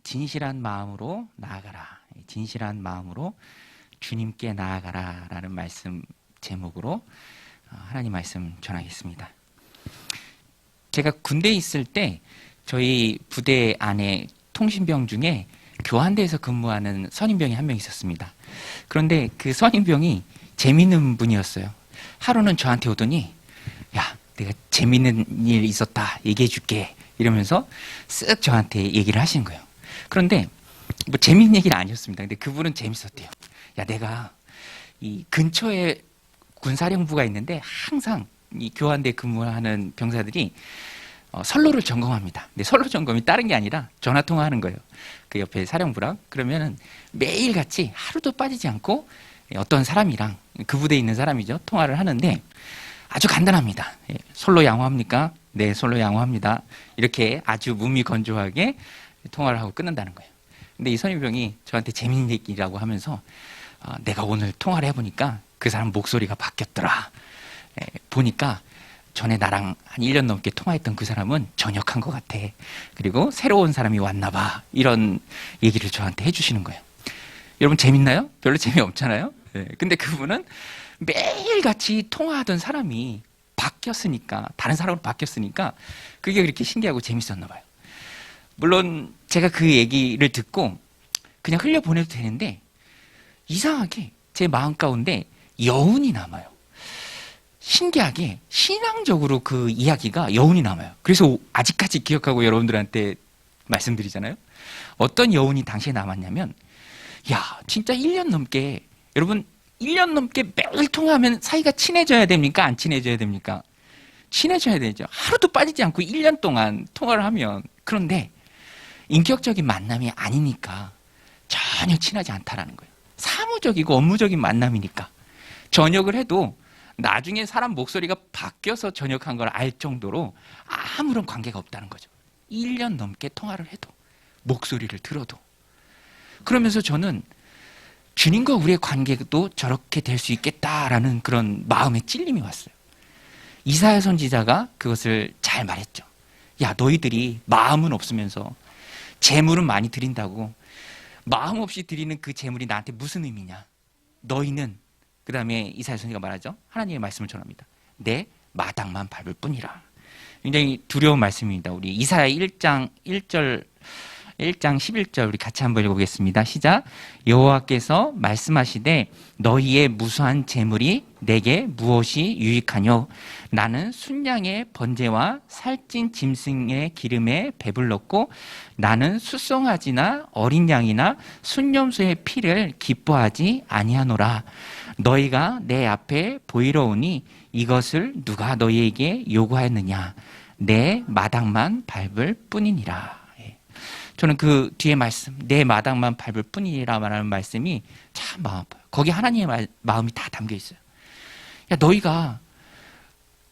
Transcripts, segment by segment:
진실한 마음으로 나아가라. 진실한 마음으로 주님께 나아가라 라는 말씀 제목으로 하나님 말씀 전하겠습니다. 제가 군대에 있을 때 저희 부대 안에 통신병 중에 교환대에서 근무하는 선임병이 한 명 있었습니다. 그런데 그 선임병이 재밌는 분이었어요. 하루는 저한테 오더니 야, 내가 재밌는 일 있었다 얘기해 줄게 이러면서 쓱 저한테 얘기를 하시는 거예요. 그런데 뭐 재밌는 얘기는 아니었습니다. 근데 그분은 재밌었대요. 야, 내가 이 근처에 군사령부가 있는데 항상 이 교환대 근무하는 병사들이 선로를 점검합니다. 근데 선로 점검이 다른 게 아니라 전화 통화하는 거예요. 그 옆에 사령부랑. 그러면은 매일같이 하루도 빠지지 않고 어떤 사람이랑 그 부대에 있는 사람이죠. 통화를 하는데 아주 간단합니다. 선로 양호합니까? 네, 선로 양호합니다. 이렇게 아주 무미건조하게 통화를 하고 끝난다는 거예요. 근데 이 선임병이 저한테 재밌는 얘기라고 하면서 내가 오늘 통화를 해보니까 그 사람 목소리가 바뀌었더라. 보니까 전에 나랑 한 1년 넘게 통화했던 그 사람은 전역한 것 같아. 그리고 새로운 사람이 왔나 봐. 이런 얘기를 저한테 해주시는 거예요. 여러분 재밌나요? 별로 재미없잖아요? 근데 그분은 매일같이 통화하던 사람이 바뀌었으니까, 다른 사람으로 바뀌었으니까 그게 그렇게 신기하고 재밌었나 봐요. 물론 제가 그 얘기를 듣고 그냥 흘려보내도 되는데 이상하게 제 마음 가운데 여운이 남아요. 신기하게 신앙적으로 그 이야기가 여운이 남아요. 그래서 아직까지 기억하고 여러분들한테 말씀드리잖아요. 어떤 여운이 당시에 남았냐면, 야, 진짜 1년 넘게, 여러분 1년 넘게 매일 통화하면 사이가 친해져야 됩니까? 안 친해져야 됩니까? 친해져야 되죠. 하루도 빠지지 않고 1년 동안 통화를 하면. 그런데 인격적인 만남이 아니니까 전혀 친하지 않다라는 거예요. 사무적이고 업무적인 만남이니까. 전역을 해도 나중에 사람 목소리가 바뀌어서 전역한 걸 알 정도로 아무런 관계가 없다는 거죠. 1년 넘게 통화를 해도, 목소리를 들어도. 그러면서 저는 주님과 우리의 관계도 저렇게 될 수 있겠다라는 그런 마음의 찔림이 왔어요. 이사야 선지자가 그것을 잘 말했죠. 야, 너희들이 마음은 없으면서 재물은 많이 드린다고 마음 없이 드리는 그 재물이 나한테 무슨 의미냐. 너희는, 그 다음에 이사야 선지자가 말하죠. 하나님의 말씀을 전합니다. 내 마당만 밟을 뿐이라. 굉장히 두려운 말씀입니다. 우리 이사야 1장 11절 우리 같이 한번 읽어보겠습니다. 시작. 여호와께서 말씀하시되 너희의 무수한 재물이 내게 무엇이 유익하뇨? 나는 순양의 번제와 살찐 짐승의 기름에 배불렀고 나는 수송아지나 어린 양이나 순염소의 피를 기뻐하지 아니하노라. 너희가 내 앞에 보이러 오니 이것을 누가 너희에게 요구하였느냐? 내 마당만 밟을 뿐이니라. 저는 그 뒤에 말씀, 내 마당만 밟을 뿐이라 말하는 말씀이 참 마음 아파요. 거기 하나님의 마음이 다 담겨 있어요. 야, 너희가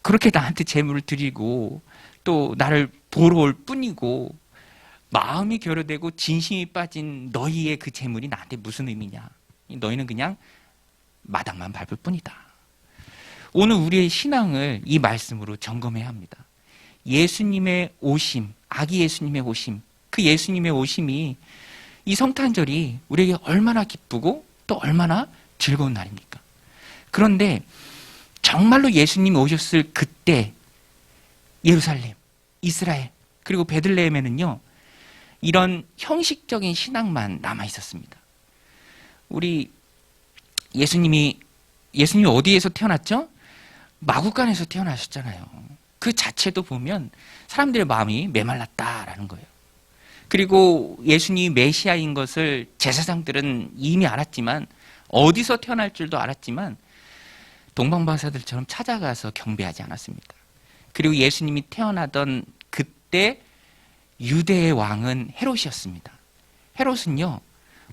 그렇게 나한테 재물을 드리고 또 나를 보러 올 뿐이고 마음이 결여되고 진심이 빠진 너희의 그 재물이 나한테 무슨 의미냐? 너희는 그냥 마당만 밟을 뿐이다. 오늘 우리의 신앙을 이 말씀으로 점검해야 합니다. 예수님의 오심, 아기 예수님의 오심, 그 예수님의 오심이 이 성탄절이 우리에게 얼마나 기쁘고 또 얼마나 즐거운 날입니까? 그런데 정말로 예수님이 오셨을 그때 예루살렘, 이스라엘, 그리고 베들레헴에는요, 이런 형식적인 신앙만 남아 있었습니다. 우리 예수님이 어디에서 태어났죠? 마구간에서 태어나셨잖아요. 그 자체도 보면 사람들의 마음이 메말랐다라는 거예요. 그리고 예수님이 메시아인 것을 제사장들은 이미 알았지만, 어디서 태어날 줄도 알았지만 동방박사들처럼 찾아가서 경배하지 않았습니다. 그리고 예수님이 태어나던 그때 유대의 왕은 헤롯이었습니다. 헤롯은요,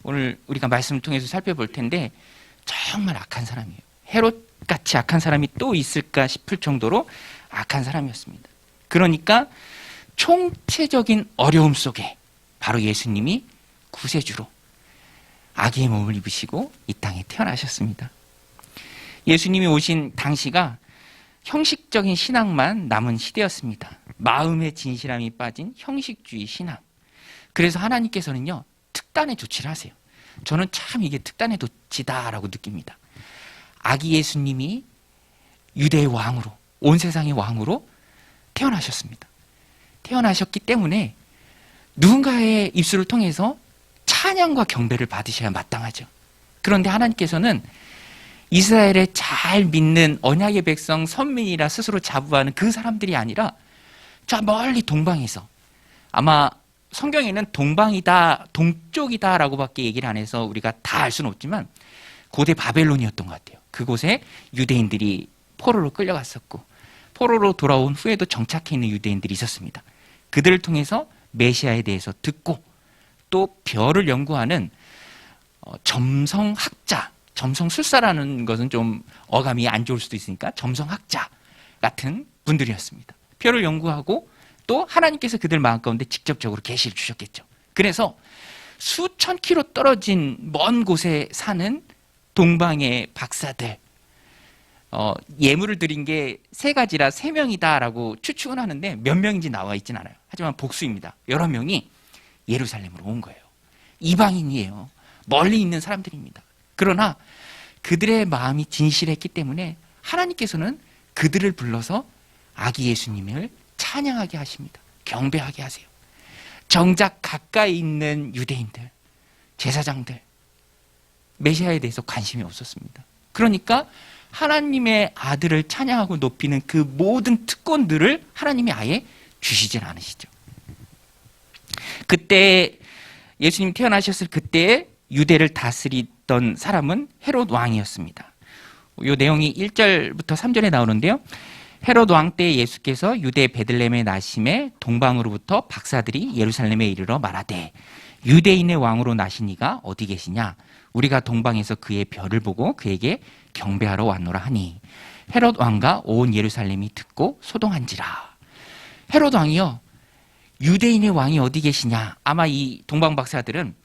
오늘 우리가 말씀을 통해서 살펴볼 텐데 정말 악한 사람이에요. 헤롯같이 악한 사람이 또 있을까 싶을 정도로 악한 사람이었습니다. 그러니까 총체적인 어려움 속에 바로 예수님이 구세주로 아기의 몸을 입으시고 이 땅에 태어나셨습니다. 예수님이 오신 당시가 형식적인 신앙만 남은 시대였습니다. 마음의 진실함이 빠진 형식주의 신앙. 그래서 하나님께서는요, 특단의 조치를 하세요. 저는 참 이게 특단의 조치다라고 느낍니다. 아기 예수님이 유대의 왕으로, 온 세상의 왕으로 태어나셨습니다. 태어나셨기 때문에 누군가의 입술을 통해서 찬양과 경배를 받으셔야 마땅하죠. 그런데 하나님께서는 이스라엘의 잘 믿는 언약의 백성 선민이라 스스로 자부하는 그 사람들이 아니라 저 멀리 동방에서, 아마 성경에는 동방이다, 동쪽이다 라고 밖에 얘기를 안 해서 우리가 다 알 수는 없지만 고대 바벨론이었던 것 같아요. 그곳에 유대인들이 포로로 끌려갔었고 포로로 돌아온 후에도 정착해 있는 유대인들이 있었습니다. 그들을 통해서 메시아에 대해서 듣고 또 별을 연구하는 점성학자, 점성술사라는 것은 좀 어감이 안 좋을 수도 있으니까 점성학자 같은 분들이었습니다. 별을 연구하고 또 하나님께서 그들 마음 가운데 직접적으로 계시를 주셨겠죠. 그래서 수천 킬로 떨어진 먼 곳에 사는 동방의 박사들, 예물을 드린 게 3가지라 3명이다라고 추측은 하는데 몇 명인지 나와 있진 않아요. 하지만 복수입니다. 여러 명이 예루살렘으로 온 거예요. 이방인이에요. 멀리 있는 사람들입니다. 그러나 그들의 마음이 진실했기 때문에 하나님께서는 그들을 불러서 아기 예수님을 찬양하게 하십니다. 경배하게 하세요. 정작 가까이 있는 유대인들, 제사장들, 메시아에 대해서 관심이 없었습니다. 그러니까 하나님의 아들을 찬양하고 높이는 그 모든 특권들을 하나님이 아예 주시질 않으시죠. 그때 예수님 태어나셨을 그때에 유대를 다스리던 사람은 헤롯 왕이었습니다. 이 내용이 1절부터 3절에 나오는데요. 헤롯 왕 때 예수께서 유대 베들레헴에 나심에 동방으로부터 박사들이 예루살렘에 이르러 말하되 유대인의 왕으로 나신 이가 어디 계시냐? 우리가 동방에서 그의 별을 보고 그에게 경배하러 왔노라 하니 헤롯 왕과 온 예루살렘이 듣고 소동한지라. 헤롯 왕이요, 유대인의 왕이 어디 계시냐? 아마 이 동방 박사들은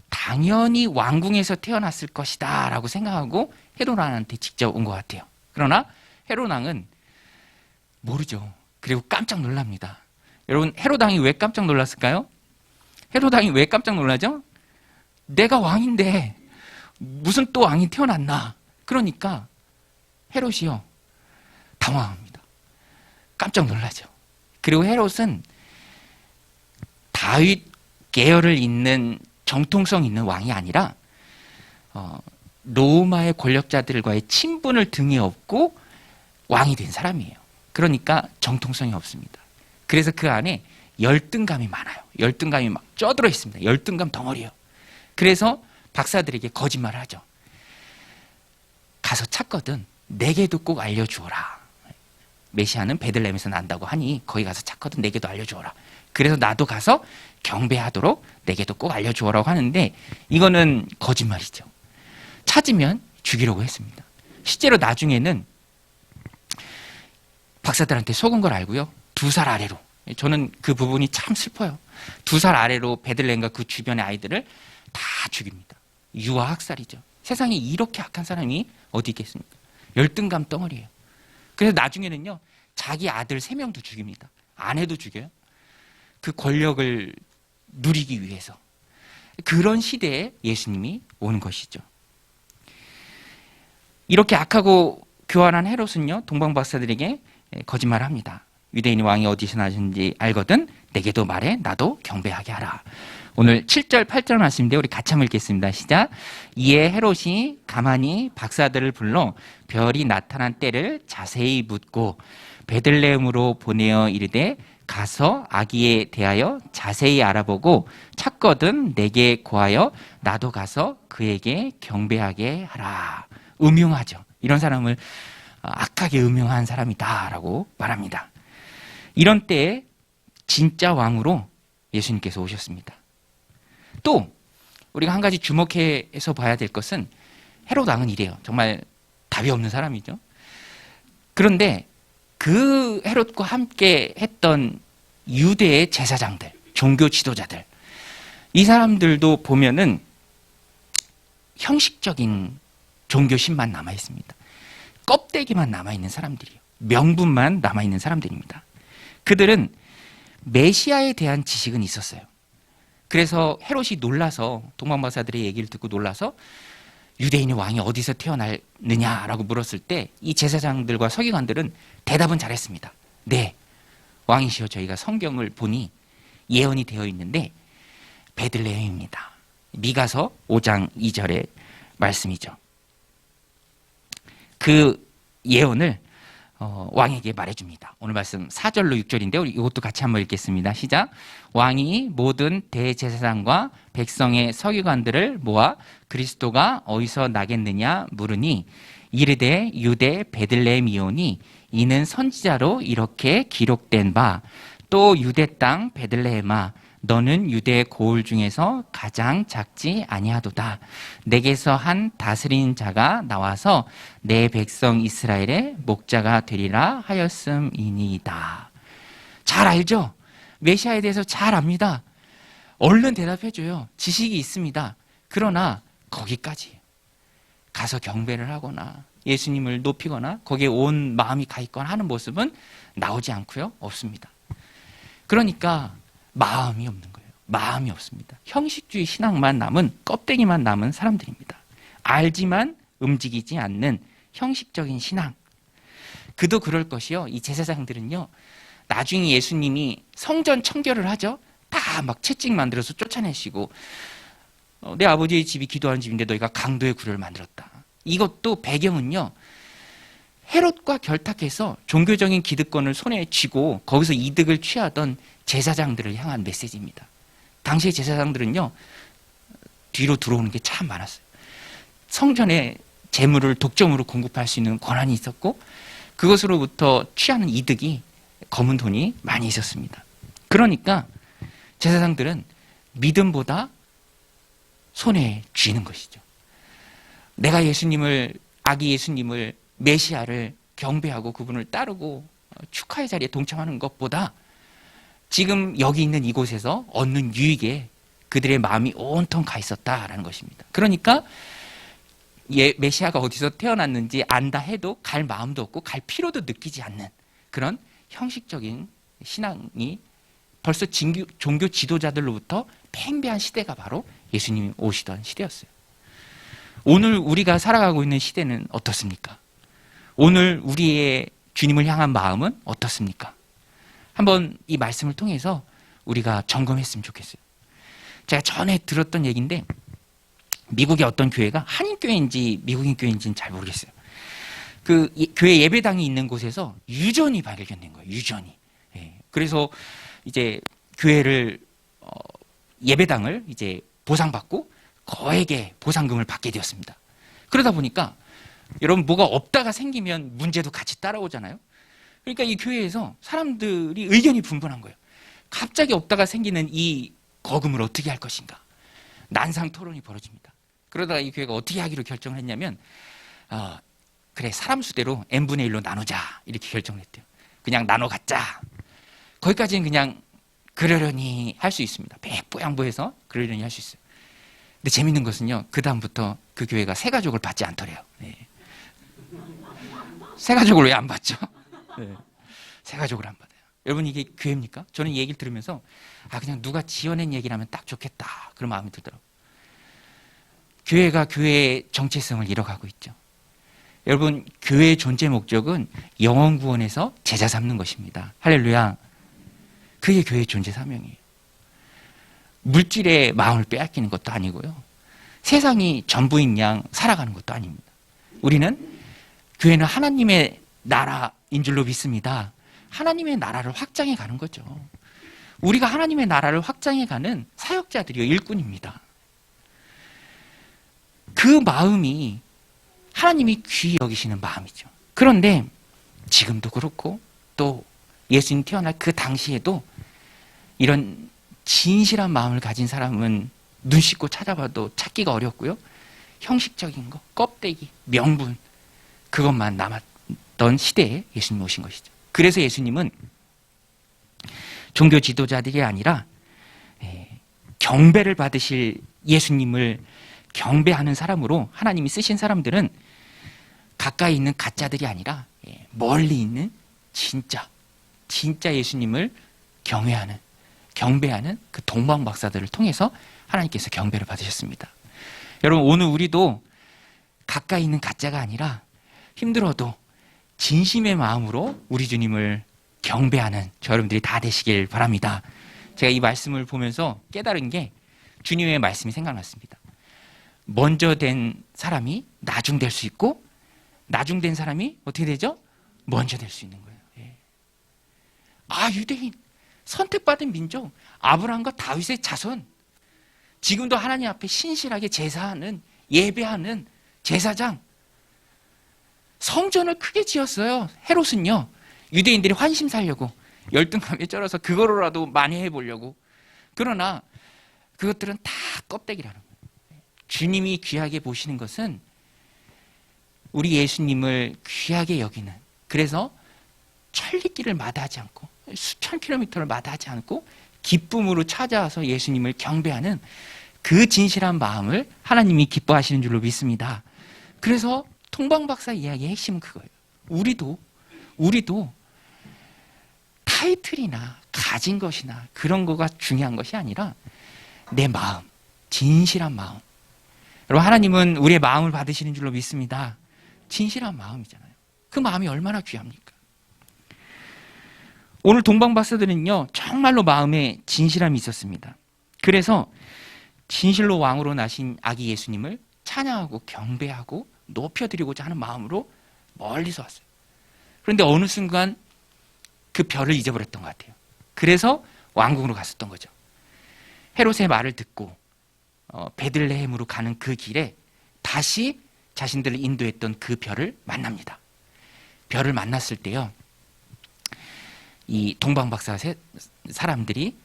당연히 왕궁에서 태어났을 것이다 라고 생각하고 헤롯 왕한테 직접 온 것 같아요. 그러나 헤롯 왕은 모르죠. 그리고 깜짝 놀랍니다. 여러분, 헤롯 왕이 왜 깜짝 놀랐을까요? 헤롯 왕이 왜 깜짝 놀라죠? 내가 왕인데 무슨 또 왕이 태어났나? 그러니까 헤롯이요, 당황합니다. 깜짝 놀라죠. 그리고 헤롯은 다윗 계열을 잇는 정통성 있는 왕이 아니라 로마의 권력자들과의 친분을 등에 업고 왕이 된 사람이에요. 그러니까 정통성이 없습니다. 그래서 그 안에 열등감이 많아요. 열등감이 막 쪄들어 있습니다. 열등감 덩어리예요. 그래서 박사들에게 거짓말을 하죠. 가서 찾거든 내게도 꼭 알려주어라. 메시아는 베들레헴에서 난다고 하니 거기 가서 찾거든 내게도 알려주어라. 그래서 나도 가서 경배하도록 내게도 꼭 알려주어라고 하는데 이거는 거짓말이죠. 찾으면 죽이려고 했습니다. 실제로 나중에는 박사들한테 속은 걸 알고요, 2살 아래로, 저는 그 부분이 참 슬퍼요. 2살 아래로 베들레헴과 그 주변의 아이들을 다 죽입니다. 유아 학살이죠. 세상에 이렇게 악한 사람이 어디 있겠습니까? 열등감 덩어리예요. 그래서 나중에는요, 자기 아들 3명도 죽입니다. 아내도 죽여요. 그 권력을 누리기 위해서. 그런 시대에 예수님이 오는 것이죠. 이렇게 악하고 교활한 헤롯은요, 동방 박사들에게 거짓말을 합니다. 유대인의 왕이 어디서 나셨는지 알거든 내게도 말해 나도 경배하게 하라. 오늘 7절 8절 말씀인데 우리 같이 한번 읽겠습니다. 시작. 이에 헤롯이 가만히 박사들을 불러 별이 나타난 때를 자세히 묻고 베들레헴으로 보내어 이르되 가서 아기에 대하여 자세히 알아보고 찾거든 내게 고하여 나도 가서 그에게 경배하게 하라. 음흉하죠. 이런 사람을 악하게 음흉한 사람이다라고 말합니다. 이런 때에 진짜 왕으로 예수님께서 오셨습니다. 또 우리가 한 가지 주목해서 봐야 될 것은 헤롯 왕은 이래요. 정말 답이 없는 사람이죠. 그런데 그 헤롯과 함께 했던 유대의 제사장들, 종교 지도자들, 이 사람들도 보면은 형식적인 종교심만 남아 있습니다. 껍데기만 남아 있는 사람들이에요. 명분만 남아 있는 사람들입니다. 그들은 메시아에 대한 지식은 있었어요. 그래서 헤롯이 놀라서, 동방박사들의 얘기를 듣고 놀라서 유대인의 왕이 어디서 태어났느냐라고 물었을 때 이 제사장들과 서기관들은 대답은 잘했습니다. 네, 왕이시여, 저희가 성경을 보니 예언이 되어 있는데 베들레헴입니다. 미가서 5장 2절의 말씀이죠. 그 예언을 왕에게 말해줍니다. 오늘 말씀 4절로 6절인데 우리 이것도 같이 한번 읽겠습니다. 시작. 왕이 모든 대제사장과 백성의 서기관들을 모아 그리스도가 어디서 나겠느냐 물으니 이르되 유대 베들레헴이오니 이는 선지자로 이렇게 기록된 바 또 유대 땅 베들레헴아 너는 유대 고을 중에서 가장 작지 아니하도다. 내게서 한 다스린 자가 나와서 내 백성 이스라엘의 목자가 되리라 하였음이니이다. 잘 알죠? 메시아에 대해서 잘 압니다. 얼른 대답해줘요. 지식이 있습니다. 그러나 거기까지 가서 경배를 하거나 예수님을 높이거나 거기에 온 마음이 가 있거나 하는 모습은 나오지 않고요. 없습니다. 그러니까 마음이 없는 거예요. 마음이 없습니다. 형식주의 신앙만 남은, 껍데기만 남은 사람들입니다. 알지만 움직이지 않는 형식적인 신앙. 그도 그럴 것이요. 이 제사장들은요, 나중에 예수님이 성전 청결을 하죠. 다 막 채찍 만들어서 쫓아내시고 내 아버지의 집이 기도하는 집인데 너희가 강도의 굴을 만들었다. 이것도 배경은요, 헤롯과 결탁해서 종교적인 기득권을 손에 쥐고 거기서 이득을 취하던 제사장들을 향한 메시지입니다. 당시의 제사장들은요, 뒤로 들어오는 게 참 많았어요. 성전에 재물을 독점으로 공급할 수 있는 권한이 있었고 그것으로부터 취하는 이득이 검은 돈이 많이 있었습니다. 그러니까 제사장들은 믿음보다 손에 쥐는 것이죠. 내가 예수님을, 아기 예수님을, 메시아를 경배하고 그분을 따르고 축하의 자리에 동참하는 것보다 지금 여기 있는 이곳에서 얻는 유익에 그들의 마음이 온통 가 있었다라는 것입니다. 그러니까 메시아가 어디서 태어났는지 안다 해도 갈 마음도 없고 갈 필요도 느끼지 않는 그런 형식적인 신앙이 벌써 종교 지도자들로부터 팽배한 시대가 바로 예수님이 오시던 시대였어요. 오늘 우리가 살아가고 있는 시대는 어떻습니까? 오늘 우리의 주님을 향한 마음은 어떻습니까? 한번 이 말씀을 통해서 우리가 점검했으면 좋겠어요. 제가 전에 들었던 얘기인데 미국의 어떤 교회가 한인교회인지 미국인 교회인지는 잘 모르겠어요. 그 교회 예배당이 있는 곳에서 유전이 발견된 거예요. 유전이. 예. 그래서 이제 교회를 예배당을 이제 보상받고 거액의 보상금을 받게 되었습니다. 그러다 보니까 여러분 뭐가 없다가 생기면 문제도 같이 따라오잖아요. 그러니까 이 교회에서 사람들이 의견이 분분한 거예요. 갑자기 없다가 생기는 이 거금을 어떻게 할 것인가. 난상 토론이 벌어집니다. 그러다가 이 교회가 어떻게 하기로 결정을 했냐면 그래, 사람 수대로 n분의 1로 나누자 이렇게 결정을 했대요. 그냥 나눠 갖자. 거기까지는 그냥 그러려니 할 수 있습니다. 백보양보해서 그러려니 할 수 있어요. 근데 재밌는 것은요, 그 다음부터 그 교회가 새가족을 받지 않더래요. 네. 새가족을 왜 안 받죠? 네. 새가족을 안 받아요. 여러분, 이게 교회입니까? 저는 이 얘기를 들으면서 그냥 누가 지어낸 얘기를 하면 딱 좋겠다 그런 마음이 들더라고요. 교회가 교회의 정체성을 잃어가고 있죠. 여러분, 교회의 존재 목적은 영혼 구원에서 제자 삼는 것입니다. 할렐루야. 그게 교회의 존재 사명이에요. 물질의 마음을 빼앗기는 것도 아니고요. 세상이 전부인 양 살아가는 것도 아닙니다. 우리는 교회는 하나님의 나라인 줄로 믿습니다. 하나님의 나라를 확장해 가는 거죠. 우리가 하나님의 나라를 확장해 가는 사역자들이요, 일꾼입니다. 그 마음이 하나님이 귀히 여기시는 마음이죠. 그런데 지금도 그렇고 또 예수님 태어날 그 당시에도 이런 진실한 마음을 가진 사람은 눈 씻고 찾아봐도 찾기가 어렵고요. 형식적인 거, 껍데기, 명분, 그것만 남았던 시대에 예수님이 오신 것이죠. 그래서 예수님은 종교 지도자들이 아니라 경배를 받으실 예수님을 경배하는 사람으로 하나님이 쓰신 사람들은 가까이 있는 가짜들이 아니라 멀리 있는 진짜 예수님을 경외하는, 경배하는 그 동방 박사들을 통해서 하나님께서 경배를 받으셨습니다. 여러분, 오늘 우리도 가까이 있는 가짜가 아니라 힘들어도 진심의 마음으로 우리 주님을 경배하는 저 여러분들이 다 되시길 바랍니다. 제가 이 말씀을 보면서 깨달은 게 주님의 말씀이 생각났습니다. 먼저 된 사람이 나중 될 수 있고, 나중 된 사람이 어떻게 되죠? 먼저 될 수 있는 거예요. 예. 아, 유대인, 선택받은 민족, 아브라함과 다윗의 자손, 지금도 하나님 앞에 신실하게 제사하는, 예배하는 제사장, 성전을 크게 지었어요. 헤롯은요, 유대인들이 환심 살려고 열등감에 쩔어서 그거로라도 많이 해보려고. 그러나 그것들은 다 껍데기라는 거예요. 주님이 귀하게 보시는 것은 우리 예수님을 귀하게 여기는, 그래서 천리길을 마다하지 않고 수천 킬로미터를 마다하지 않고 기쁨으로 찾아와서 예수님을 경배하는 그 진실한 마음을 하나님이 기뻐하시는 줄로 믿습니다. 그래서 통방박사 이야기의 핵심은 그거예요. 우리도 타이틀이나 가진 것이나 그런 거가 중요한 것이 아니라 내 마음, 진실한 마음. 여러분, 하나님은 우리의 마음을 받으시는 줄로 믿습니다. 진실한 마음이잖아요. 그 마음이 얼마나 귀합니까? 오늘 동방박사들은요, 정말로 마음에 진실함이 있었습니다. 그래서 진실로 왕으로 나신 아기 예수님을 찬양하고 경배하고 높여드리고자 하는 마음으로 멀리서 왔어요. 그런데 어느 순간 그 별을 잊어버렸던 것 같아요. 그래서 왕궁으로 갔었던 거죠. 헤롯의 말을 듣고 베들레헴으로 가는 그 길에 다시 자신들을 인도했던 그 별을 만납니다. 별을 만났을 때요, 이 동방박사 사람들이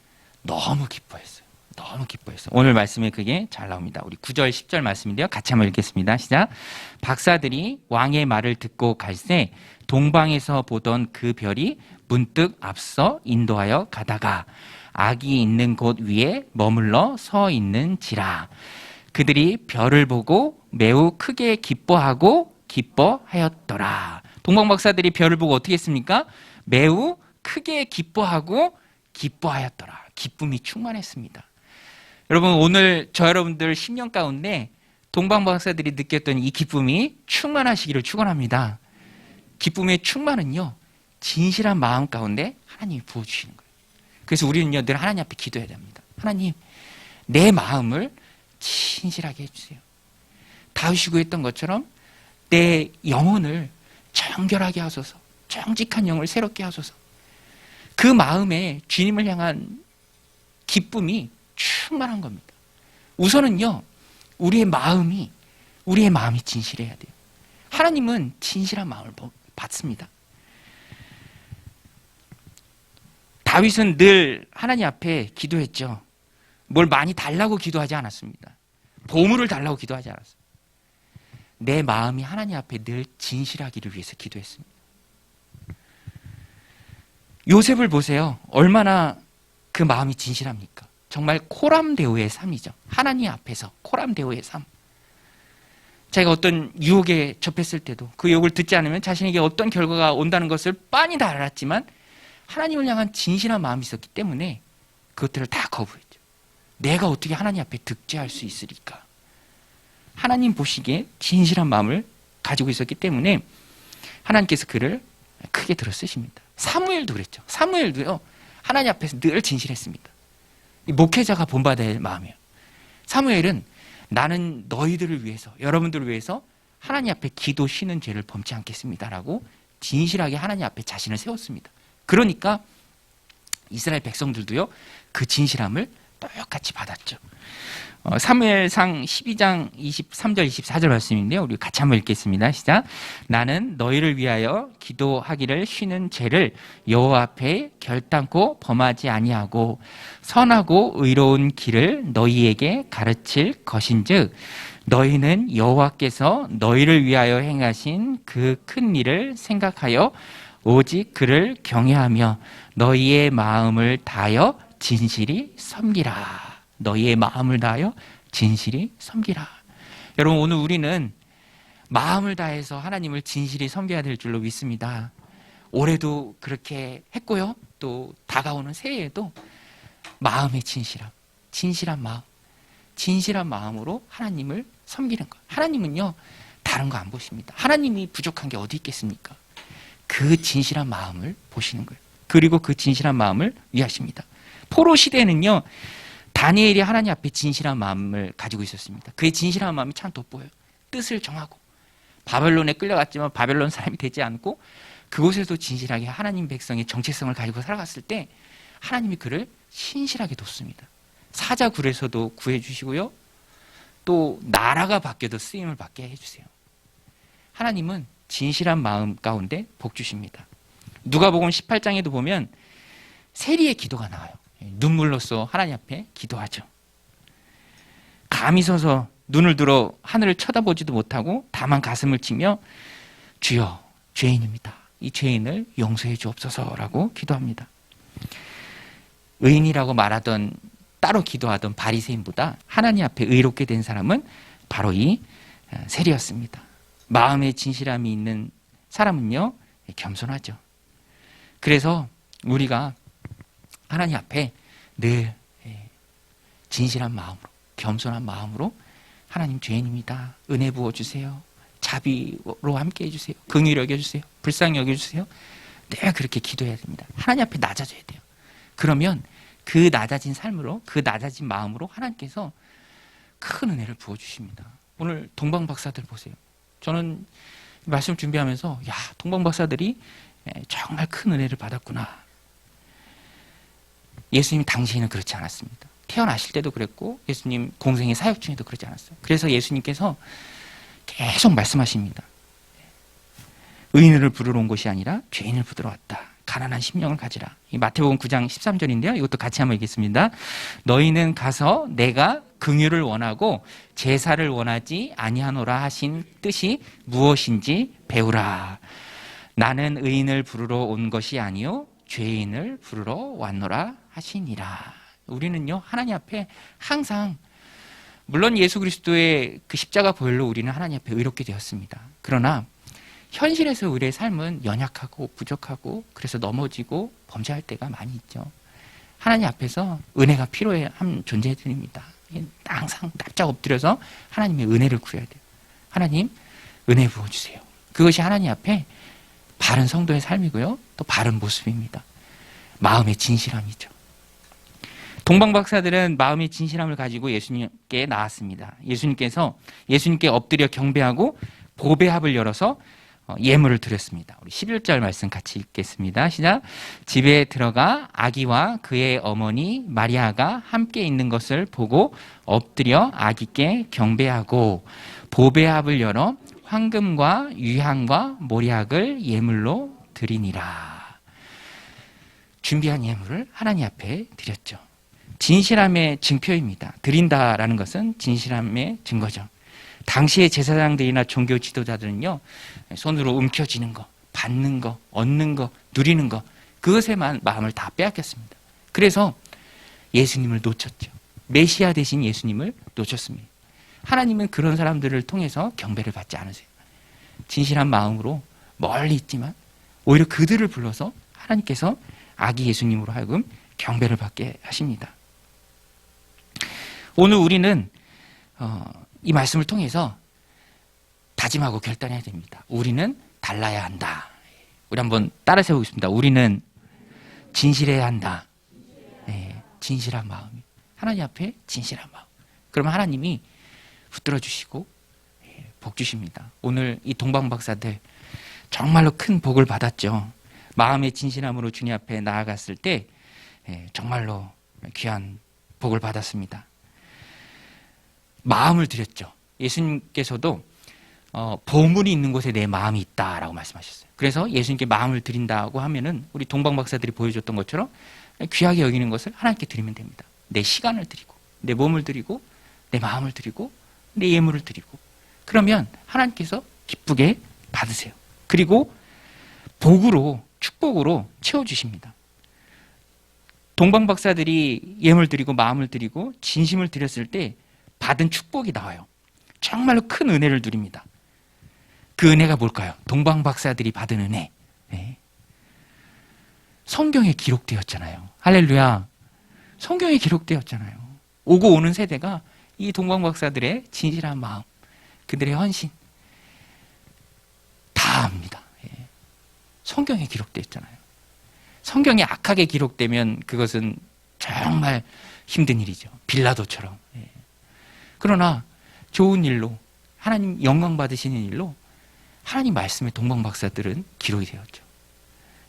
너무 기뻐했어요. 너무 기뻐했어요. 오늘 말씀에 그게 잘 나옵니다. 우리 9절 10절 말씀인데요, 같이 한번 읽겠습니다. 시작. 박사들이 왕의 말을 듣고 갈새 동방에서 보던 그 별이 문득 앞서 인도하여 가다가 아기 있는 곳 위에 머물러 서 있는지라. 그들이 별을 보고 매우 크게 기뻐하였더라. 동방박사들이 별을 보고 어떻게 했습니까? 매우 크게 기뻐하였더라. 기쁨이 충만했습니다. 여러분, 오늘 저 여러분들 10년 가운데 동방박사들이 느꼈던 이 기쁨이 충만하시기를 축원합니다. 기쁨의 충만은요, 진실한 마음 가운데 하나님이 부어주시는 거예요. 그래서 우리는요, 늘 하나님 앞에 기도해야 됩니다. 하나님, 내 마음을 진실하게 해주세요. 다윗이 구했던 것처럼 내 영혼을 정결하게 하소서, 정직한 영을 새롭게 하소서. 그 마음에 주님을 향한 기쁨이 충만한 겁니다. 우선은요, 우리의 마음이 진실해야 돼요. 하나님은 진실한 마음을 받습니다. 다윗은 늘 하나님 앞에 기도했죠. 뭘 많이 달라고 기도하지 않았습니다. 보물을 달라고 기도하지 않았어요. 내 마음이 하나님 앞에 늘 진실하기를 위해서 기도했습니다. 요셉을 보세요. 얼마나 그 마음이 진실합니까? 정말 코람데오의 삶이죠. 하나님 앞에서 코람데오의 삶. 자기가 어떤 유혹에 접했을 때도 그 유혹을 듣지 않으면 자신에게 어떤 결과가 온다는 것을 빤히 다 알았지만 하나님을 향한 진실한 마음이 있었기 때문에 그것들을 다 거부했죠. 내가 어떻게 하나님 앞에 득죄할 수 있으리까? 하나님 보시기에 진실한 마음을 가지고 있었기 때문에 하나님께서 그를 크게 들어 쓰십니다. 사무엘도 그랬죠. 사무엘도요, 하나님 앞에서 늘 진실했습니다. 이 목회자가 본받아야 할 마음이에요. 사무엘은 나는 너희들을 위해서, 여러분들을 위해서 하나님 앞에 기도 쉬는 죄를 범치 않겠습니다라고 진실하게 하나님 앞에 자신을 세웠습니다. 그러니까 이스라엘 백성들도요, 그 진실함을 똑같이 받았죠. 사무엘상 12장 23절 24절 말씀인데요, 우리 같이 한번 읽겠습니다. 시작. 나는 너희를 위하여 기도하기를 쉬는 죄를 여호와 앞에 결단코 범하지 아니하고 선하고 의로운 길을 너희에게 가르칠 것인즉 너희는 여호와께서 너희를 위하여 행하신 그 큰 일을 생각하여 오직 그를 경외하며 너희의 마음을 다하여 진실이 섬기라. 너희의 마음을 다하여 진실이 섬기라. 여러분, 오늘 우리는 마음을 다해서 하나님을 진실히 섬겨야 될 줄로 믿습니다. 올해도 그렇게 했고요. 또 다가오는 새해에도 마음의 진실한 마음, 진실한 마음으로 하나님을 섬기는 것. 하나님은요, 다른 거 안 보십니다. 하나님이 부족한 게 어디 있겠습니까? 그 진실한 마음을 보시는 거예요. 그리고 그 진실한 마음을 위하십니다. 포로 시대에는요, 다니엘이 하나님 앞에 진실한 마음을 가지고 있었습니다. 그의 진실한 마음이 참 돋보여요. 뜻을 정하고 바벨론에 끌려갔지만 바벨론 사람이 되지 않고 그곳에서 진실하게 하나님 백성의 정체성을 가지고 살아갔을 때 하나님이 그를 신실하게 뒀습니다. 사자굴에서도 구해주시고요, 또 나라가 바뀌어도 쓰임을 받게 해주세요. 하나님은 진실한 마음 가운데 복 주십니다. 누가복음 18장에도 보면 세리의 기도가 나와요. 눈물로써 하나님 앞에 기도하죠. 감이 서서 눈을 들어 하늘을 쳐다보지도 못하고 다만 가슴을 치며 주여 죄인입니다. 이 죄인을 용서해 주옵소서라고 기도합니다. 의인이라고 말하던, 따로 기도하던 바리새인보다 하나님 앞에 의롭게 된 사람은 바로 이 세리였습니다. 마음에 진실함이 있는 사람은요, 겸손하죠. 그래서 우리가 하나님 앞에 늘 진실한 마음으로, 겸손한 마음으로 하나님 죄인입니다. 은혜 부어주세요. 자비로 함께 해주세요. 긍휼히 여겨주세요. 불쌍히 여겨주세요. 늘 그렇게 기도해야 됩니다. 하나님 앞에 낮아져야 돼요. 그러면 그 낮아진 삶으로, 그 낮아진 마음으로 하나님께서 큰 은혜를 부어주십니다. 오늘 동방박사들 보세요. 저는 말씀 준비하면서 동방박사들이 정말 큰 은혜를 받았구나. 예수님 당시에는 그렇지 않았습니다. 태어나실 때도 그랬고 예수님 공생의 사역 중에도 그렇지 않았어요. 그래서 예수님께서 계속 말씀하십니다. 의인을 부르러 온 것이 아니라 죄인을 부르러 왔다. 가난한 심령을 가지라. 이 마태복음 9장 13절인데요. 이것도 같이 한번 읽겠습니다. 너희는 가서 내가 긍휼을 원하고 제사를 원하지 아니하노라 하신 뜻이 무엇인지 배우라. 나는 의인을 부르러 온 것이 아니요 죄인을 부르러 왔노라 하시니라. 우리는요, 하나님 앞에 항상, 물론 예수 그리스도의 그 십자가 보혈로 우리는 하나님 앞에 의롭게 되었습니다. 그러나 현실에서 우리의 삶은 연약하고 부족하고 그래서 넘어지고 범죄할 때가 많이 있죠. 하나님 앞에서 은혜가 필요한 존재들입니다. 항상 납작 엎드려서 하나님의 은혜를 구해야 돼요. 하나님, 은혜 부어주세요. 그것이 하나님 앞에 바른 성도의 삶이고요, 또 바른 모습입니다. 마음의 진실함이죠. 동방박사들은 마음의 진실함을 가지고 예수님께 나왔습니다. 예수님께 엎드려 경배하고 보배합을 열어서 예물을 드렸습니다. 우리 11절 말씀 같이 읽겠습니다. 시작. 집에 들어가 아기와 그의 어머니 마리아가 함께 있는 것을 보고 엎드려 아기께 경배하고 보배합을 열어 황금과 유향과 모략을 예물로 드리니라. 준비한 예물을 하나님 앞에 드렸죠. 진실함의 증표입니다. 드린다라는 것은 진실함의 증거죠. 당시의 제사장들이나 종교 지도자들은요, 손으로 움켜쥐는 거, 받는 거, 얻는 거, 누리는 거, 그것에만 마음을 다 빼앗겼습니다. 그래서 예수님을 놓쳤죠. 메시아 대신 예수님을 놓쳤습니다. 하나님은 그런 사람들을 통해서 경배를 받지 않으세요. 진실한 마음으로 멀리 있지만 오히려 그들을 불러서 하나님께서 아기 예수님으로 하여금 경배를 받게 하십니다. 오늘 우리는 이 말씀을 통해서 다짐하고 결단해야 됩니다. 우리는 달라야 한다. 우리 한번 따라 세우겠습니다. 우리는 진실해야 한다. 네, 진실한 마음이. 하나님 앞에 진실한 마음. 그러면 하나님이 붙들어 주시고 복 주십니다. 오늘 이 동방박사들 정말로 큰 복을 받았죠. 마음의 진실함으로 주님 앞에 나아갔을 때 정말로 귀한 복을 받았습니다. 마음을 드렸죠. 예수님께서도 보물이 있는 곳에 내 마음이 있다라고 말씀하셨어요. 그래서 예수님께 마음을 드린다고 하면은 우리 동방박사들이 보여줬던 것처럼 귀하게 여기는 것을 하나님께 드리면 됩니다. 내 시간을 드리고 내 몸을 드리고 내 마음을 드리고 내 예물을 드리고, 그러면 하나님께서 기쁘게 받으세요. 그리고 복으로, 축복으로 채워주십니다. 동방박사들이 예물 드리고 마음을 드리고 진심을 드렸을 때 받은 축복이 나와요. 정말로 큰 은혜를 누립니다. 그 은혜가 뭘까요? 동방박사들이 받은 은혜. 네. 성경에 기록되었잖아요. 할렐루야. 성경에 기록되었잖아요. 오고 오는 세대가 이 동방박사들의 진실한 마음, 그들의 헌신 다 압니다. 예. 성경에 기록되었잖아요. 성경에 악하게 기록되면 그것은 정말 힘든 일이죠. 빌라도처럼. 예. 그러나 좋은 일로, 하나님 영광 받으시는 일로 하나님 말씀의 동방박사들은 기록이 되었죠.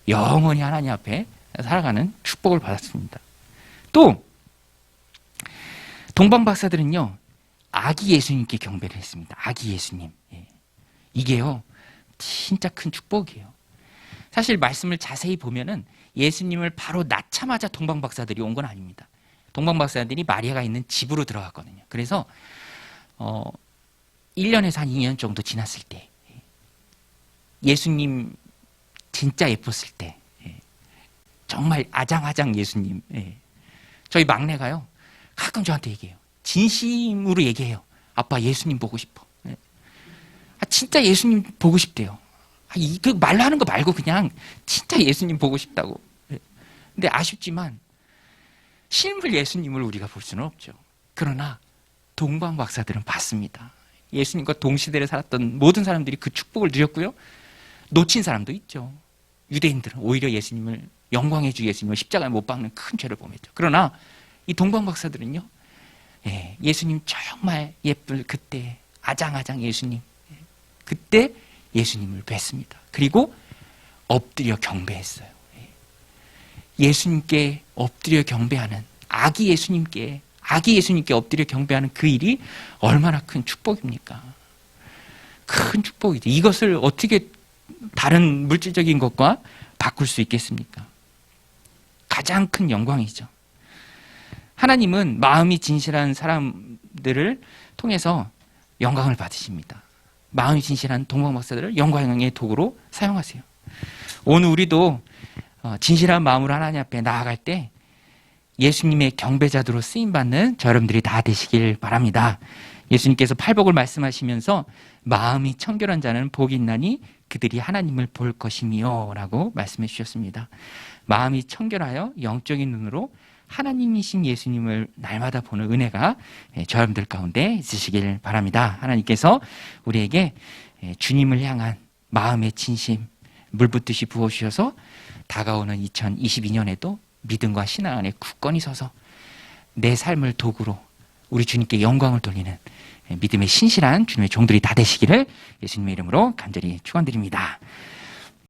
영원히 하나님 앞에 살아가는 축복을 받았습니다. 또 동방박사들은요, 아기 예수님께 경배를 했습니다. 아기 예수님. 예. 이게요 진짜 큰 축복이에요. 사실 말씀을 자세히 보면은 예수님을 바로 낳자마자 동방박사들이 온 건 아닙니다. 동방박사들이 마리아가 있는 집으로 들어갔거든요. 그래서 1년에서 한 2년 정도 지났을 때, 예수님 진짜 예뻤을 때, 정말 아장아장 예수님, 저희 막내가요 가끔 저한테 얘기해요. 진심으로 얘기해요. 아빠 예수님 보고 싶어. 진짜 예수님 보고 싶대요. 그 말로 하는 거 말고 그냥 진짜 예수님 보고 싶다고. 근데 아쉽지만 실물 예수님을 우리가 볼 수는 없죠. 그러나 동방박사들은 봤습니다. 예수님과 동시대를 살았던 모든 사람들이 그 축복을 누렸고요. 놓친 사람도 있죠. 유대인들은 오히려 예수님을, 영광의 주 예수님을 십자가에 못 박는 큰 죄를 범했죠. 그러나 이 동방박사들은요, 예수님 정말 예쁠 그때 아장아장 예수님, 그때 예수님을 뵀습니다. 그리고 엎드려 경배했어요. 예수님께 엎드려 경배하는, 아기 예수님께 엎드려 경배하는 그 일이 얼마나 큰 축복입니까? 큰 축복이죠. 이것을 어떻게 다른 물질적인 것과 바꿀 수 있겠습니까? 가장 큰 영광이죠. 하나님은 마음이 진실한 사람들을 통해서 영광을 받으십니다. 마음이 진실한 동방박사들을 영광의 도구로 사용하세요. 오늘 우리도 진실한 마음으로 하나님 앞에 나아갈 때 예수님의 경배자들로 쓰임받는 저 여러분들이 다 되시길 바랍니다. 예수님께서 팔복을 말씀하시면서 마음이 청결한 자는 복이 있나니 그들이 하나님을 볼 것이며 라고 말씀해 주셨습니다. 마음이 청결하여 영적인 눈으로 하나님이신 예수님을 날마다 보는 은혜가 저 여러분들 가운데 있으시길 바랍니다. 하나님께서 우리에게 주님을 향한 마음의 진심 물붓듯이 부어주셔서 다가오는 2022년에도 믿음과 신앙 안에 굳건히 서서 내 삶을 도구로 우리 주님께 영광을 돌리는 믿음의 신실한 주님의 종들이 다 되시기를 예수님의 이름으로 간절히 축원드립니다.